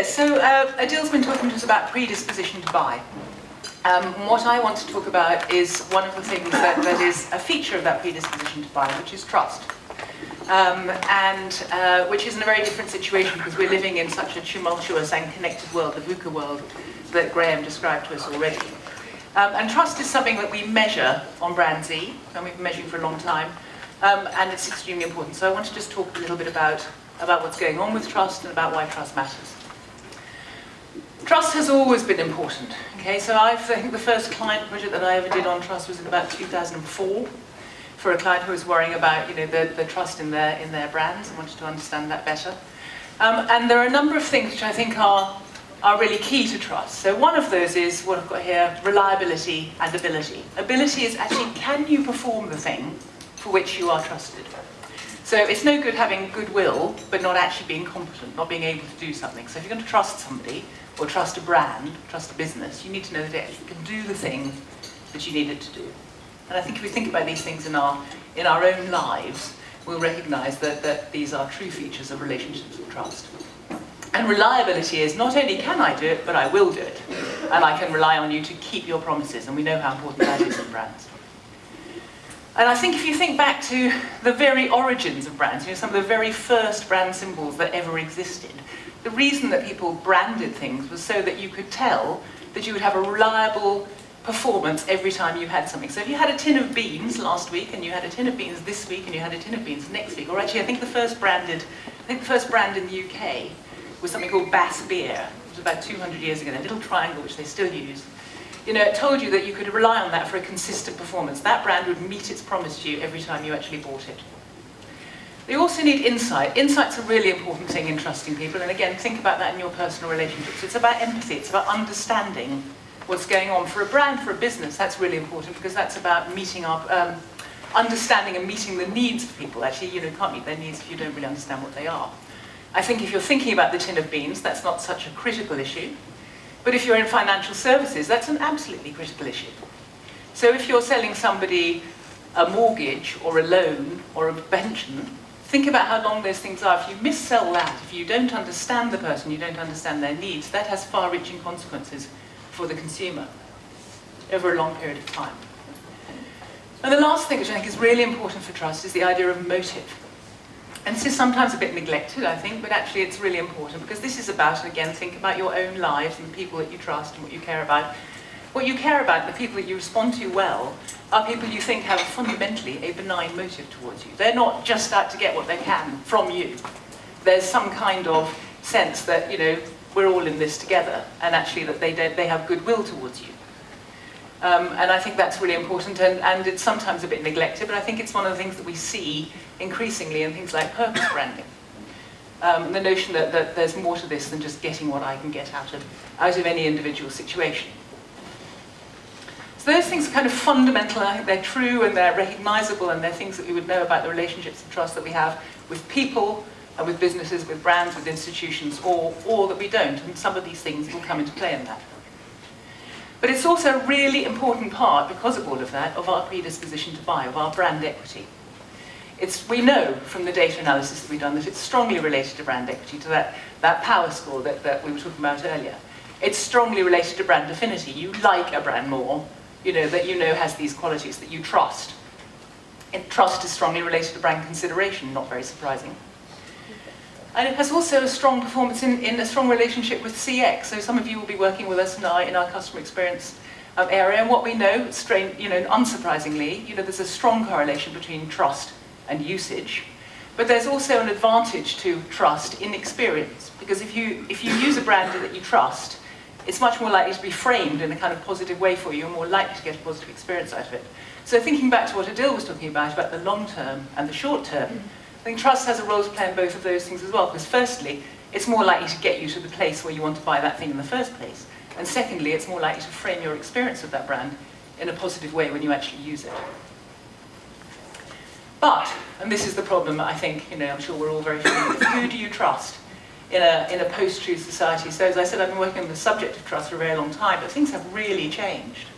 So Adil's been talking to us about predisposition to buy. What I want to talk about is one of the things that is a feature of that predisposition to buy, which is trust. Which is in a very different situation because we're living in such a tumultuous and connected world, the VUCA world, that Graham described to us already. And trust is something that we measure on Brand Z, and we've been measuring for a long time, and it's extremely important. So I want to just talk a little bit about what's going on with trust and about why trust matters. Trust has always been important. Okay, so I think the first client project that I ever did on trust was in about 2004 for a client who was worrying about the trust in their brands and wanted to understand that better. And there are a number of things which I think are really key to trust. So one of those is what I've got here, reliability and ability. Ability is actually, can you perform the thing for which you are trusted? So it's no good having goodwill, but not actually being competent, not being able to do something. So if you're going to trust somebody, or trust a brand, trust a business, you need to know that it can do the thing that you need it to do. And I think if we think about these things in our own lives, we'll recognise that these are true features of relationships with trust. And reliability is not only can I do it, but I will do it. And I can rely on you to keep your promises, and we know how important that is in brands. And I think if you think back to the very origins of brands, some of the very first brand symbols that ever existed, the reason that people branded things was so that you could tell that you would have a reliable performance every time you had something. So if you had a tin of beans last week, and you had a tin of beans this week, and you had a tin of beans next week, or actually I think the first brand in the UK was something called Bass Beer. It was about 200 years ago, a little triangle which they still use. It told you that you could rely on that for a consistent performance. That brand would meet its promise to you every time you actually bought it. They also need insight. Insight's a really important thing in trusting people, and again, think about that in your personal relationships. It's about empathy, it's about understanding what's going on. For a brand, for a business, that's really important because that's about meeting our, understanding and meeting the needs of people. Actually, you can't meet their needs if you don't really understand what they are. I think if you're thinking about the tin of beans, that's not such a critical issue. But if you're in financial services, that's an absolutely critical issue. So if you're selling somebody a mortgage or a loan or a pension, think about how long those things are. If you missell that, if you don't understand the person, you don't understand their needs, that has far-reaching consequences for the consumer over a long period of time. And the last thing which I think is really important for trust is the idea of motive. And this is sometimes a bit neglected, I think, but actually it's really important because this is about, and again, think about your own lives and the people that you trust and what you care about. What you care about, the people that you respond to well, are people you think have fundamentally a benign motive towards you. They're not just out to get what they can from you. There's some kind of sense that, we're all in this together, and actually that they have goodwill towards you. And I think that's really important, and it's sometimes a bit neglected, but I think it's one of the things that we see increasingly in things like purpose branding. The notion that there's more to this than just getting what I can get out of any individual situation. So those things are kind of fundamental, and I think they're true and they're recognisable, and they're things that we would know about the relationships of trust that we have with people, and with businesses, with brands, with institutions, or that we don't, and some of these things will come into play in that. But it's also a really important part, because of all of that, of our predisposition to buy, of our brand equity. We know from the data analysis that we've done that it's strongly related to brand equity, to that power score that we were talking about earlier. It's strongly related to brand affinity. You like a brand more, that has these qualities that you trust. And trust is strongly related to brand consideration, not very surprising. And it has also a strong performance in a strong relationship with CX. So some of you will be working with us in our customer experience area, and what we know, unsurprisingly, there's a strong correlation between trust and usage. But there's also an advantage to trust in experience, because if you use a brand that you trust, it's much more likely to be framed in a kind of positive way for you, and more likely to get a positive experience out of it. So thinking back to what Adil was talking about the long term and the short term, I think trust has a role to play in both of those things as well, because firstly, it's more likely to get you to the place where you want to buy that thing in the first place. And secondly, it's more likely to frame your experience of that brand in a positive way when you actually use it. But, and this is the problem I think, I'm sure we're all very familiar with, who do you trust in a post-truth society? So as I said, I've been working on the subject of trust for a very long time, but things have really changed.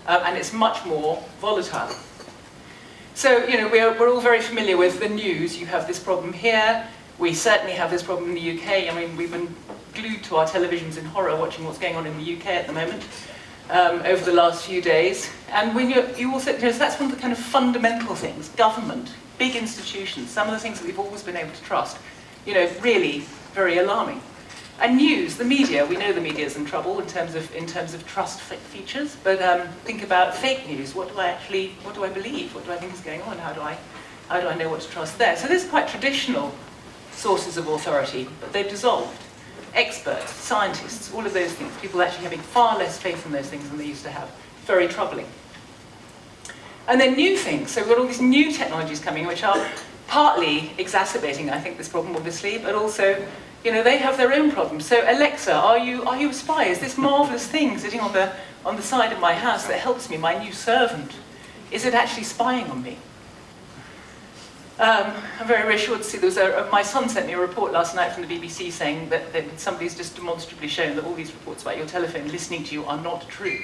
And it's much more volatile. So, we're all very familiar with the news. You have this problem here, We certainly have this problem in the UK. I mean, we've been glued to our televisions in horror watching what's going on in the UK at the moment over the last few days. And when you also, so that's one of the kind of fundamental things. Government, big institutions, some of the things that we've always been able to trust, really very alarming. And news, the media, we know the media is in trouble in terms of trust features, but think about fake news. What do I believe? What do I think is going on? How do I know what to trust there? So there's quite traditional sources of authority, but they've dissolved. Experts, scientists, all of those things, people actually having far less faith in those things than they used to have. Very troubling. And then new things. So we've got all these new technologies coming, which are partly exacerbating, I think, this problem, obviously, but also, they have their own problems. So Alexa, are you a spy? Is this marvelous thing sitting on the side of my house that helps me, my new servant? Is it actually spying on me? I'm very reassured to see my son sent me a report last night from the BBC saying that somebody's just demonstrably shown that all these reports about your telephone listening to you are not true.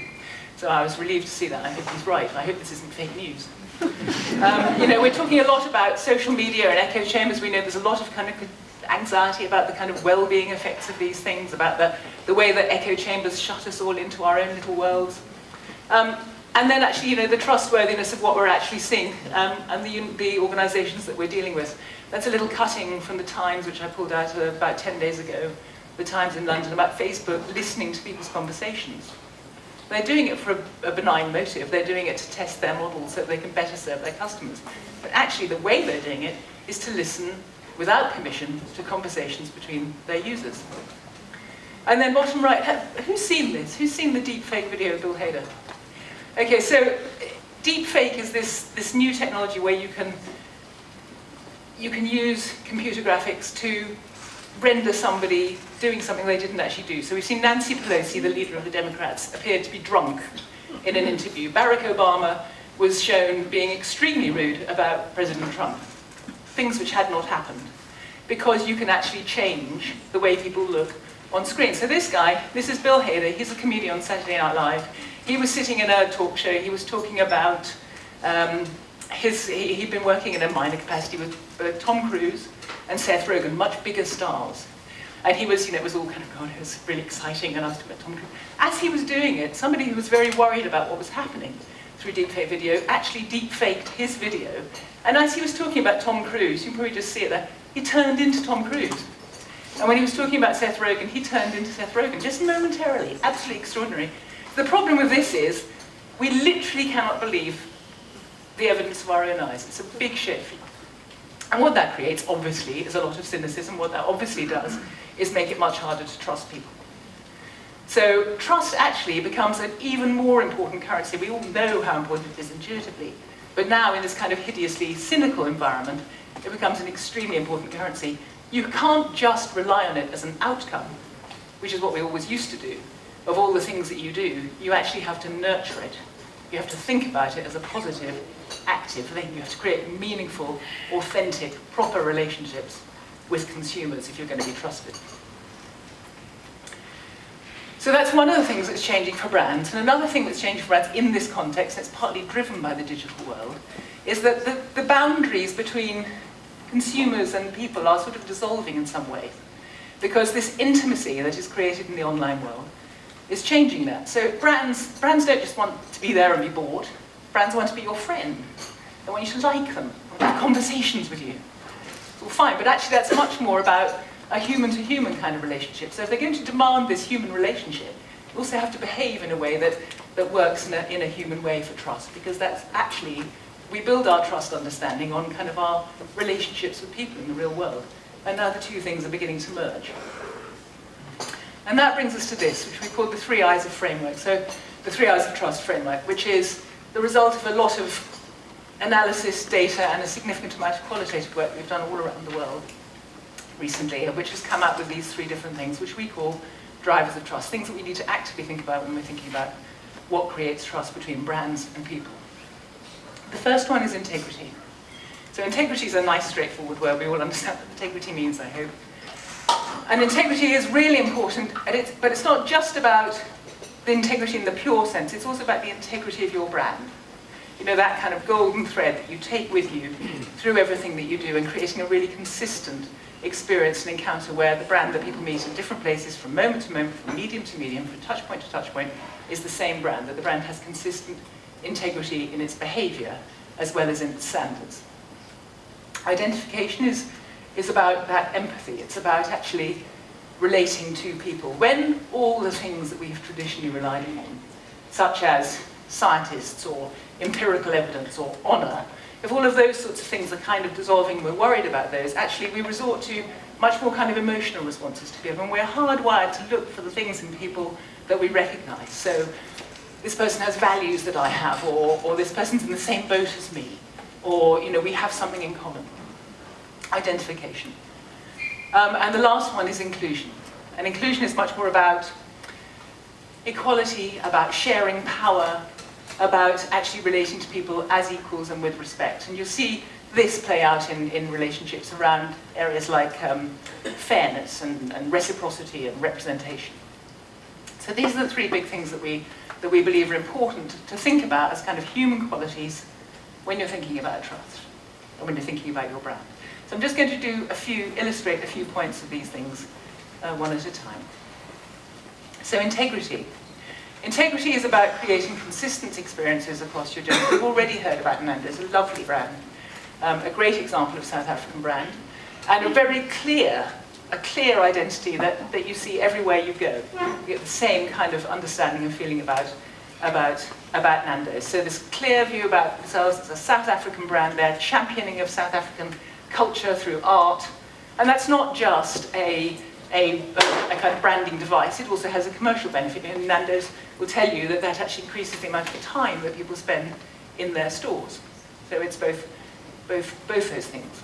So I was relieved to see that. I hope he's right. I hope this isn't fake news. We're talking a lot about social media and echo chambers. We know there's a lot of kind of anxiety about the kind of well-being effects of these things, about the way that echo chambers shut us all into our own little worlds. And then actually, the trustworthiness of what we're actually seeing and the organisations that we're dealing with. That's a little cutting from the Times, which I pulled out about 10 days ago, the Times in London, about Facebook listening to people's conversations. They're doing it for a benign motive. They're doing it to test their models so that they can better serve their customers. But actually, the way they're doing it is to listen without permission to conversations between their users. And then bottom right, who's seen this? Who's seen the deepfake video of Bill Hader? Okay, so deepfake is this new technology where you can use computer graphics to render somebody doing something they didn't actually do. So we've seen Nancy Pelosi, the leader of the Democrats, appeared to be drunk in an interview. Barack Obama was shown being extremely rude about President Trump, things which had not happened, because you can actually change the way people look on screen. So this guy, this is Bill Hader, he's a comedian on Saturday Night Live. He was sitting in a talk show, he was talking about he'd been working in a minor capacity with Tom Cruise and Seth Rogen, much bigger stars. And he was, it was all kind of, God, it was really exciting, and I was talking about Tom Cruise. As he was doing it, somebody who was very worried about what was happening through deepfake video actually deepfaked his video. And as he was talking about Tom Cruise, you can probably just see it there, he turned into Tom Cruise. And when he was talking about Seth Rogen, he turned into Seth Rogen, just momentarily, absolutely extraordinary. The problem with this is, we literally cannot believe the evidence of our own eyes. It's a big shift. And what that creates, obviously, is a lot of cynicism. What that obviously does is make it much harder to trust people. So trust actually becomes an even more important currency. We all know how important it is intuitively. But now, in this kind of hideously cynical environment, it becomes an extremely important currency. You can't just rely on it as an outcome, which is what we always used to do, of all the things that you do. You actually have to nurture it. You have to think about it as a positive, active thing. You have to create meaningful, authentic, proper relationships with consumers if you're going to be trusted. So that's one of the things that's changing for brands. And another thing that's changing for brands in this context, and it's partly driven by the digital world, is that the boundaries between consumers and people are sort of dissolving in some way. Because this intimacy that is created in the online world is changing that. So brands don't just want to be there and be bought. Brands want to be your friend. They want you to like them, have conversations with you. Well, fine, but actually that's much more about a human-to-human kind of relationship. So if they're going to demand this human relationship, you also have to behave in a way that works in a human way for trust, because that's actually, we build our trust understanding on kind of our relationships with people in the real world. And now the two things are beginning to merge. And that brings us to this, which we call the 3 I's of framework. So the 3 I's of trust framework, which is the result of a lot of analysis, data, and a significant amount of qualitative work we've done all around the world recently, which has come out with these 3 different things, which we call drivers of trust, things that we need to actively think about when we're thinking about what creates trust between brands and people. The first one is integrity. So integrity is a nice, straightforward word. We all understand what integrity means, I hope. And integrity is really important, but it's not just about the integrity in the pure sense, it's also about the integrity of your brand. You know, that kind of golden thread that you take with you through everything that you do, and creating a really consistent experience and encounter where the brand that people meet in different places from moment to moment, from medium to medium, from touch point to touch point, is the same brand, that the brand has consistent integrity in its behavior as well as in its standards. Identification is about that empathy. It's about actually relating to people. When all the things that we have traditionally relied upon, such as scientists or empirical evidence or honour, if all of those sorts of things are kind of dissolving, we're worried about those, actually we resort to much more kind of emotional responses to people, and we're hardwired to look for the things in people that we recognise. So this person has values that I have, or this person's in the same boat as me, or we have something in common. Identification. And the last one is inclusion. And inclusion is much more about equality, about sharing power, about actually relating to people as equals and with respect. And you'll see this play out in relationships around areas like fairness and reciprocity and representation. So these are the three big things that we believe are important to think about as kind of human qualities when you're thinking about trust, or when you're thinking about your brand. So I'm just going to illustrate a few points of these things one at a time. So integrity. Integrity is about creating consistent experiences across your journey. We've already heard about Nando's, a lovely brand, a great example of South African brand, and a very clear identity that you see everywhere you go. You get the same kind of understanding and feeling about Nando's. So this clear view about themselves as a South African brand, their championing of South African culture through art, and that's not just a kind of branding device, it also has a commercial benefit, and Nando's will tell you that actually increases the amount of time that people spend in their stores. So it's both those things.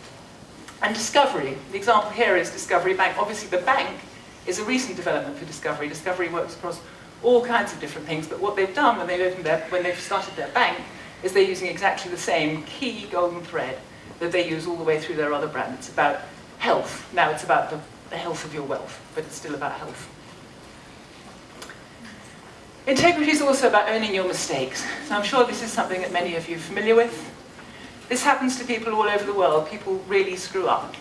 And Discovery, the example here is Discovery Bank. Obviously the bank is a recent development for Discovery. Discovery works across all kinds of different things, but what they've done when they've started their bank is they're using exactly the same key golden thread that they use all the way through their other brand. It's about health. Now it's about the health of your wealth, but it's still about health. Integrity is also about owning your mistakes. So I'm sure this is something that many of you are familiar with. This happens to people all over the world. People really screw up.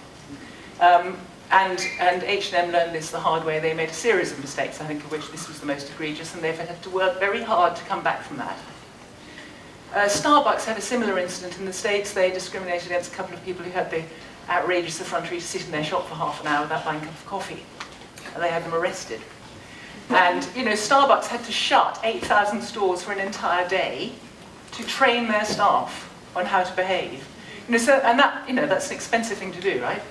And H&M learned this the hard way. They made a series of mistakes, I think of which this was the most egregious, and they've had to work very hard to come back from that. Starbucks had a similar incident in the States. They discriminated against a couple of people who had the outrageous effrontery to sit in their shop for half an hour without buying a cup of coffee. And they had them arrested. And Starbucks had to shut 8,000 stores for an entire day to train their staff on how to behave. And that's an expensive thing to do, right?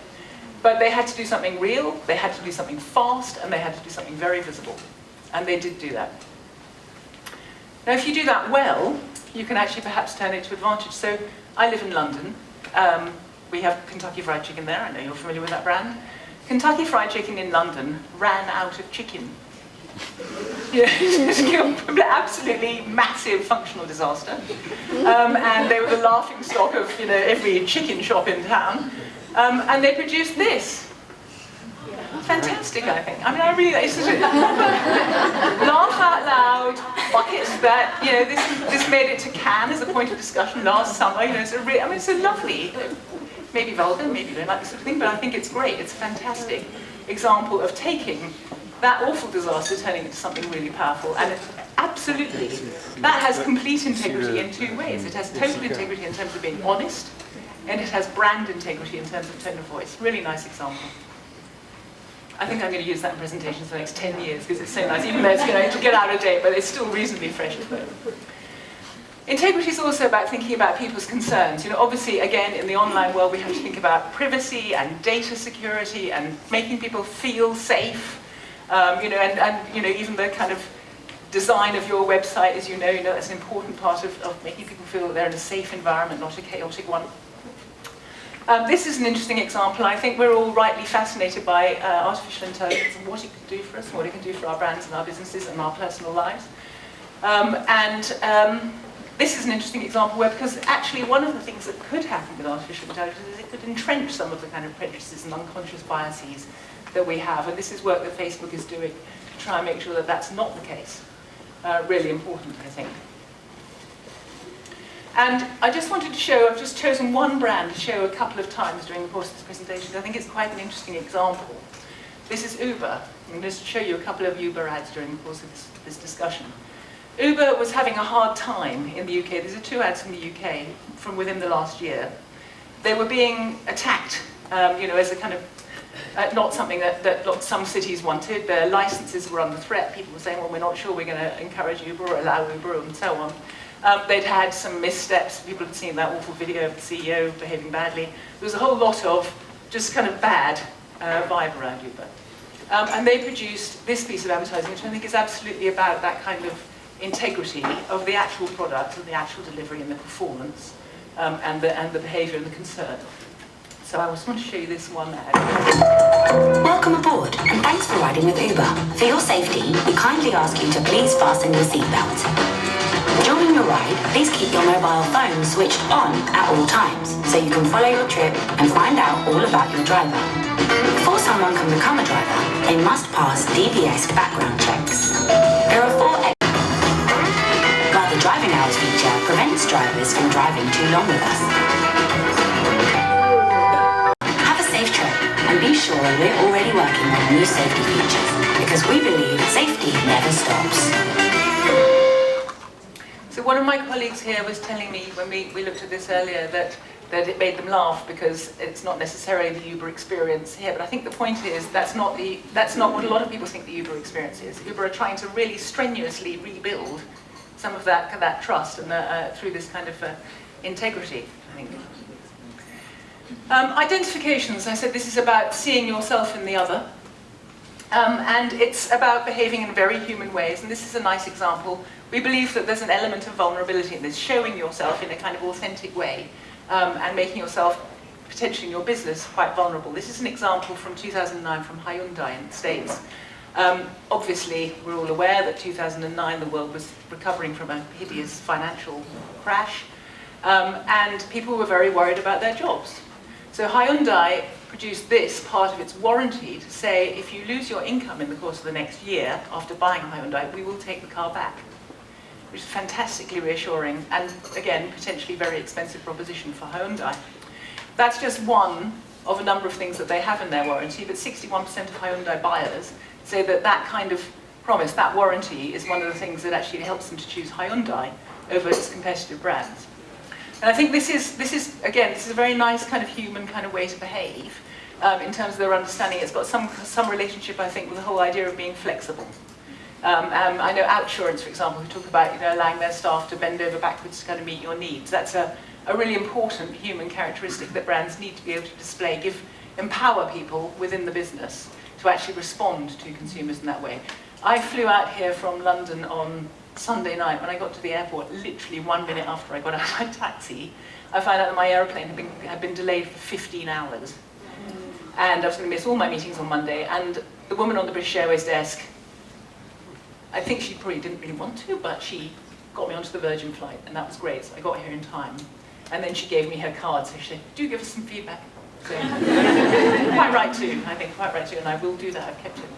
But they had to do something real, they had to do something fast, and they had to do something very visible. And they did do that. Now, if you do that well, you can actually perhaps turn it to advantage. So I live in London. We have Kentucky Fried Chicken there. I know you're familiar with that brand. Kentucky Fried Chicken in London ran out of chicken. Absolutely massive functional disaster. And they were the laughing stock of every chicken shop in town. And they produced this. Fantastic, I think. I mean, I really, it's such a laugh out loud buckets that, this made it to Cannes as a point of discussion last summer. It's a lovely, maybe vulgar, maybe you don't like this sort of thing, but I think it's great. It's a fantastic example of taking that awful disaster, turning it into something really powerful. And absolutely, that has complete integrity in two ways. It has total integrity in terms of being honest, and it has brand integrity in terms of tone of voice. Really nice example. I think I'm going to use that in presentations for the next 10 years because it's so nice, even though it's going to get out of date, but it's still reasonably fresh at the moment. Integrity is also about thinking about people's concerns. Obviously, again, in the online world, we have to think about privacy and data security and making people feel safe. Even the kind of design of your website, as that's an important part of making people feel that they're in a safe environment, not a chaotic one. This is an interesting example. I think we're all rightly fascinated by artificial intelligence and what it can do for us, and what it can do for our brands and our businesses and our personal lives. This is an interesting example where, because actually one of the things that could happen with artificial intelligence is it could entrench some of the kind of prejudices and unconscious biases that we have. And this is work that Facebook is doing to try and make sure that that's not the case. Really important, I think. And I just wanted to show, I've just chosen one brand to show a couple of times during the course of this presentation. I think it's quite an interesting example. This is Uber. I'm going to just show you a couple of Uber ads during the course of this discussion. Uber was having a hard time in the UK. These are two ads from the UK from within the last year. They were being attacked, as a kind of, not something that some cities wanted. Their licenses were under threat. People were saying, well, we're not sure we're going to encourage Uber or allow Uber and so on. They'd had some missteps. People had seen that awful video of the CEO behaving badly. There was a whole lot of just kind of bad vibe around Uber. And they produced this piece of advertising, which I think is absolutely about that kind of integrity of the actual product and the actual delivery and the performance and the behaviour and the concern. So I just want to show you this one ad. Welcome aboard, and thanks for riding with Uber. For your safety, we kindly ask you to please fasten your seatbelt. During your ride, please keep your mobile phone switched on at all times, so you can follow your trip and find out all about your driver. Before someone can become a driver, they must pass DBS background checks. There are 4 while the driving hours feature prevents drivers from driving too long with us. Have a safe trip, and be sure we're already working on new safety features, because we believe safety never stops. So one of my colleagues here was telling me when we looked at this earlier that it made them laugh because it's not necessarily the Uber experience here. But I think the point is that's not what a lot of people think the Uber experience is. Uber are trying to really strenuously rebuild some of that trust and through this kind of integrity, I think. Identifications, I said this is about seeing yourself in the other. And it's about behaving in very human ways, and this is a nice example. We believe that there's an element of vulnerability in this, showing yourself in a kind of authentic way, and making yourself, potentially in your business, quite vulnerable. This is an example from 2009 from Hyundai in the States. Obviously, we're all aware that 2009 the world was recovering from a hideous financial crash, and people were very worried about their jobs. So Hyundai produced this part of its warranty to say, if you lose your income in the course of the next year after buying a Hyundai, we will take the car back, which is fantastically reassuring and, again, potentially very expensive proposition for Hyundai. That's just one of a number of things that they have in their warranty, but 61% of Hyundai buyers say that that kind of promise, that warranty, is one of the things that actually helps them to choose Hyundai over its competitive brands. And I think this is a very nice kind of human kind of way to behave in terms of their understanding. It's got some relationship, I think, with the whole idea of being flexible. I know Outsurance, for example, who talk about allowing their staff to bend over backwards to kind of meet your needs. That's a really important human characteristic that brands need to be able to display, empower people within the business to actually respond to consumers in that way. I flew out here from London on Sunday night. When I got to the airport, literally 1 minute after I got out of my taxi, I found out that my aeroplane had been delayed for 15 hours. And I was going to miss all my meetings on Monday, and the woman on the British Airways desk, I think she probably didn't really want to, but she got me onto the Virgin flight, and that was great, so I got here in time. And then she gave me her card, so she said, do give us some feedback. So, quite right to, I think, quite right to, and I will do that, I've kept it.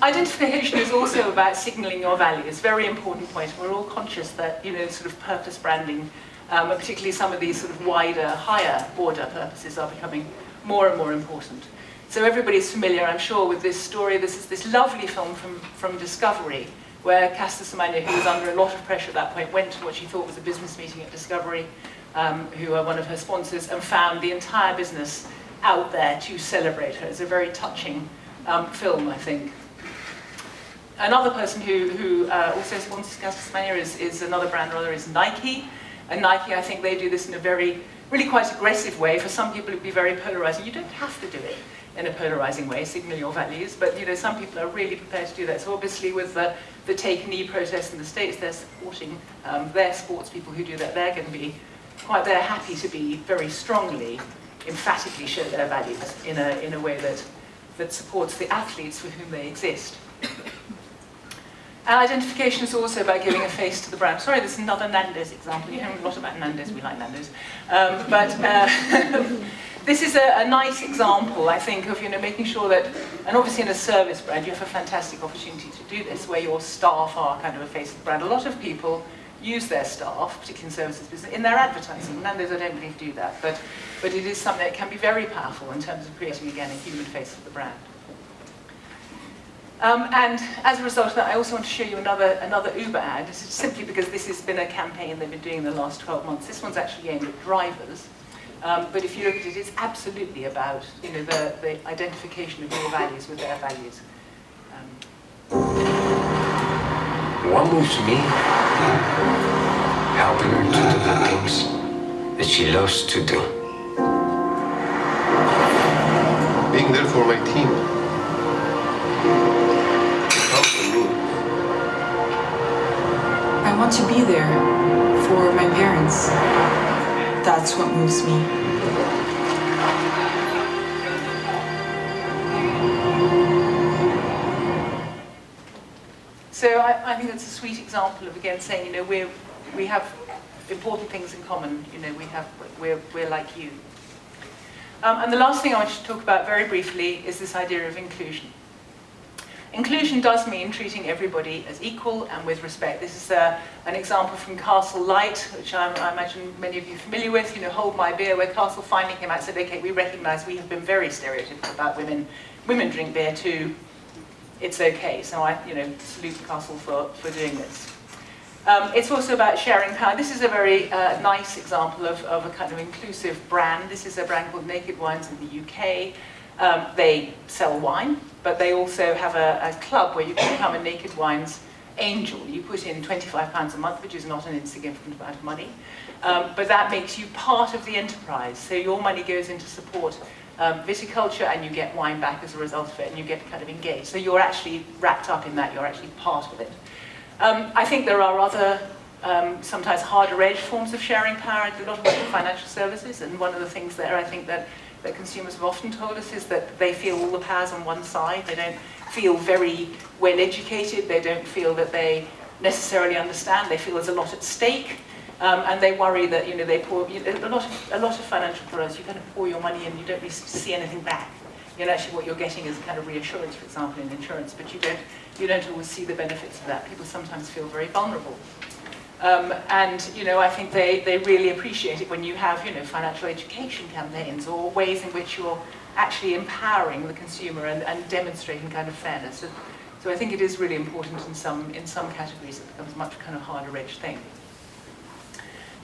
Identification is also about signalling your values. Very important point. We're all conscious that sort of purpose branding, particularly some of these sort of wider, higher order purposes, are becoming more and more important. So everybody's familiar, I'm sure, with this story. This is this lovely film from Discovery, where Caster Semenya, who was under a lot of pressure at that point, went to what she thought was a business meeting at Discovery, who are one of her sponsors, and found the entire business out there to celebrate her. It's a very touching film, I think. Another person who also sponsors Caster Semenya is another brand, rather, is Nike. And Nike, I think they do this in a really quite aggressive way. For some people, it would be very polarizing. You don't have to do it in a polarizing way, signal your values, but some people are really prepared to do that. So obviously, with the Take a Knee protest in the States, they're supporting their sports people who do that. They're going to be they're happy to be very strongly, emphatically show their values in a way that supports the athletes for whom they exist. And identification is also about giving a face to the brand. Sorry, this is another Nando's example. You hear a lot about Nando's, we like Nando's. This is a nice example, I think, of making sure that, and obviously in a service brand, you have a fantastic opportunity to do this, where your staff are kind of a face of the brand. A lot of people use their staff, particularly in services business, in their advertising. Nando's, I don't believe, do that, but it is something that can be very powerful in terms of creating, again, a human face of the brand. And as a result of that, I also want to show you another Uber ad. This is simply because this has been a campaign they've been doing in the last 12 months. This one's actually aimed at drivers. But if you look at it, it's absolutely about the identification of your values with their values. What moves me? Helping her to do the things that she loves to do. Being there for my team. Helping me. I want to be there for my parents. That's what moves me. So I think that's a sweet example of, again, saying, we have important things in common. We're like you. And the last thing I want to talk about very briefly is this idea of inclusion. Inclusion does mean treating everybody as equal and with respect. This is an example from Castle Light, which I imagine many of you are familiar with, Hold My Beer, where Castle finally came out and said, okay, we recognise we have been very stereotypical about women. Women drink beer too. It's okay. So I salute Castle for doing this. It's also about sharing power. This is a very nice example of a kind of inclusive brand. This is a brand called Naked Wines in the UK. They sell wine, but they also have a club where you can become a Naked Wines angel. You put in £25 a month, which is not an insignificant amount of money, but that makes you part of the enterprise. So your money goes in to support viticulture, and you get wine back as a result of it, and you get kind of engaged. So you're actually wrapped up in that, you're actually part of it. I think there are other, sometimes harder-edged forms of sharing power. I do a lot of work in financial services, and one of the things there I think that consumers have often told us is that they feel all the powers on one side. They don't feel very well educated. They don't feel that they necessarily understand. They feel there's a lot at stake, and they worry that they pour a lot of financial products. You kind of pour your money in, you don't really see anything back. Actually, what you're getting is a kind of reassurance, for example, in insurance, but you don't always see the benefits of that. People sometimes feel very vulnerable. And I think they really appreciate it when you have financial education campaigns or ways in which you're actually empowering the consumer and demonstrating kind of fairness. So I think it is really important in some categories. It becomes a much kind of harder-edged thing.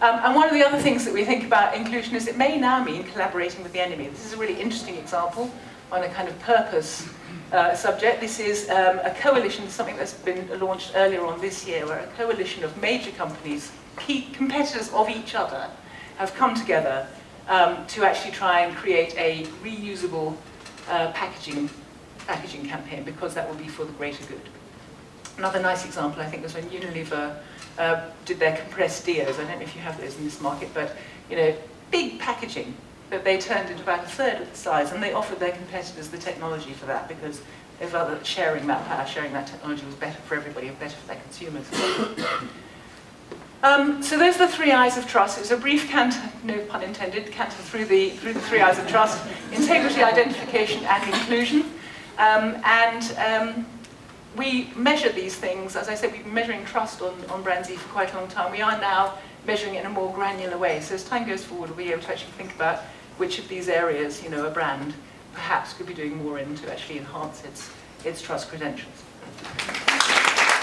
And one of the other things that we think about inclusion is it may now mean collaborating with the enemy. This is a really interesting example on a kind of purpose subject. This is a coalition, something that's been launched earlier on this year, where a coalition of major companies, key competitors of each other, have come together to actually try and create a reusable packaging campaign, because that will be for the greater good. Another nice example, I think, was when Unilever did their compressed deos. I don't know if you have those in this market, but big packaging that they turned into about a third of the size, and they offered their competitors the technology for that, because they felt that sharing that power, sharing that technology was better for everybody and better for their consumers. So those are the 3 I's of trust. It was a brief canter, no pun intended, canter through the 3 I's of trust: integrity, identification, and inclusion. We measure these things. As I said, we've been measuring trust on Brand Z for quite a long time. We are now measuring it in a more granular way. So as time goes forward, we'll be able to actually think about which of these areas, a brand perhaps could be doing more in to actually enhance its trust credentials.